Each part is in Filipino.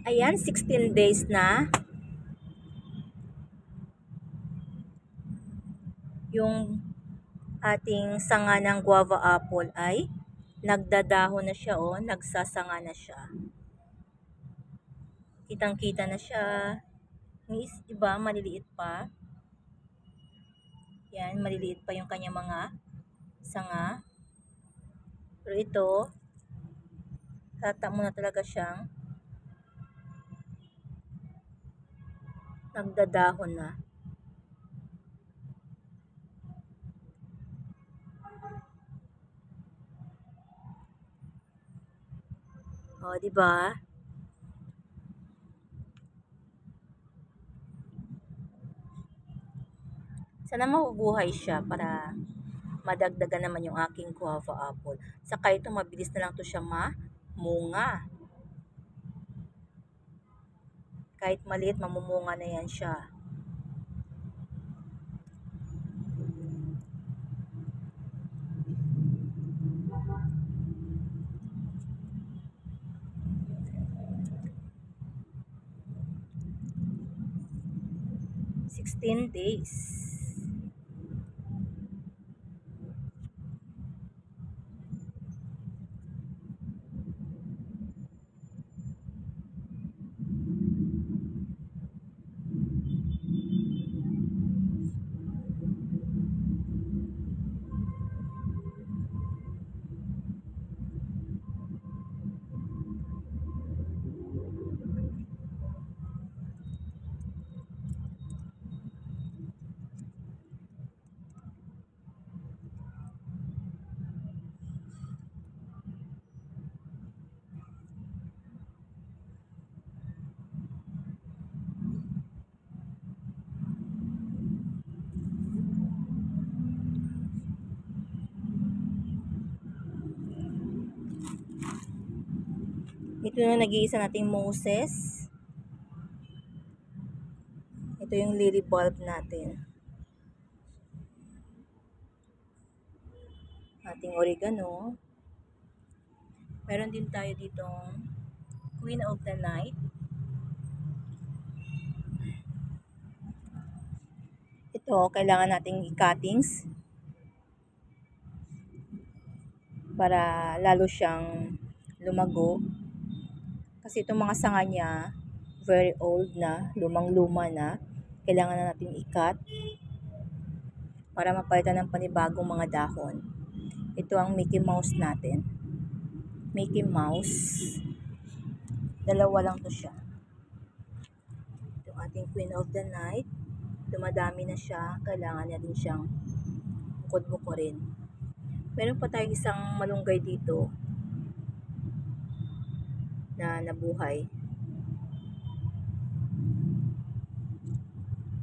Ayan, 16 days na yung ating sanga ng guava apple ay nagdadahon na siya o nagsasanga na siya. Kitang-kita na siya. Yung iba, maliliit pa. Yan, maliliit pa yung kanya mga sanga. Pero ito, hata mo na talaga siyang nagdadahon na. O, di ba? Sana mabubuhay siya para madagdagan naman yung aking guava apple. Saka ito, mabilis na lang to siya mamunga. Kahit maliit, mamumunga na yan siya. Sixteen days. Ito na nag-iisa nating Moses. Ito yung lily bulb natin. Ating oregano. Meron din tayo ditong Queen of the Night. Ito, kailangan nating i-cuttings para lalo siyang lumago. Kasi itong mga sanga niya, very old na, lumang-luma na. Kailangan na natin i-cut para mapalitan ng panibagong mga dahon. Ito ang Mickey Mouse natin. Mickey Mouse. Dalawa lang to siya. Ito ating Queen of the Night. Dumadami na siya. Kailangan na din siyang bukod-bukurin. Meron pa tayong isang malunggay dito na nabuhay.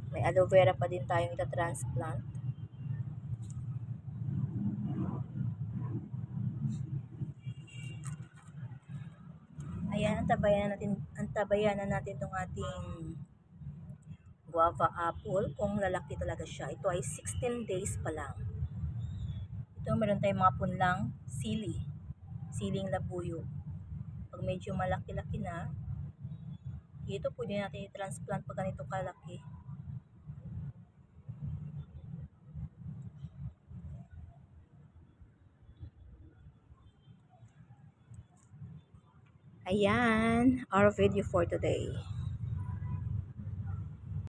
May aloe vera pa din tayong ita-transplant. Ayan, antabayan na natin itong ating guava apple kung lalaki talaga siya. Ito ay 16 days pa lang. Ito, meron tayong mga punlang siling labuyo. Pag medyo malaki-laki na, ito pwede natin i-transplant pag ganito kalaki. Ayan, our video for today.